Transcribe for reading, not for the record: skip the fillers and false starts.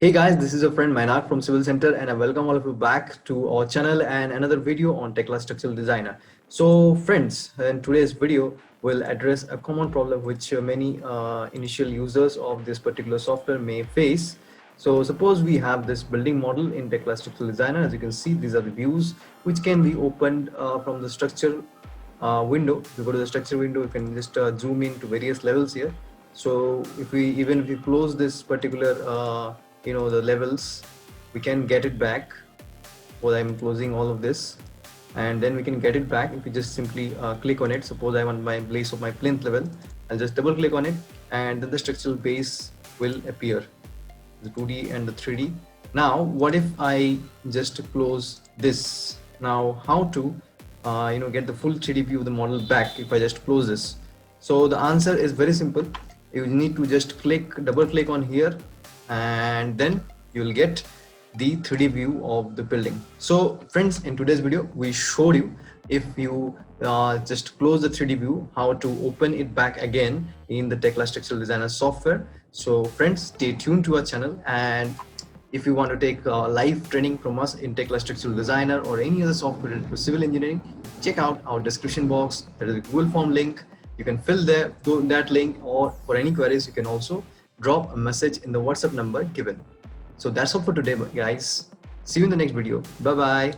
Hey guys, this is your friend Mainak from Civil Center and I welcome all of you back to our channel and another video on Tekla Structural Designer. So friends, in today's video, we'll address a common problem which many initial users of this particular software may face. So suppose we have this building model in Tekla Structural Designer. As you can see, these are the views which can be opened from the structure window. If you go to the structure window, you can just zoom in to various levels here. So if we close this particular the levels, we can get it back. Suppose I'm closing all of this and then we can get it back if we just simply click on it. Suppose I want my place of my plinth level, I'll just double click on it and then the structural base will appear, the 2D and the 3D. Now what if I just close this? Now how to get the full 3D view of the model back if I just close this? So the answer is very simple. You need to just double click on here and then you'll get the 3D view of the building. So friends, in today's video we showed you if you just close the 3D view, how to open it back again in the Tekla Structural Designer software. So friends, stay tuned to our channel, and if you want to take live training from us in Tekla Structural Designer or any other software related to civil engineering, check out our description box. There is a Google form link. You can fill that link, or for any queries you can also drop a message in the WhatsApp number given. So that's all for today guys. See you in the next video. Bye bye.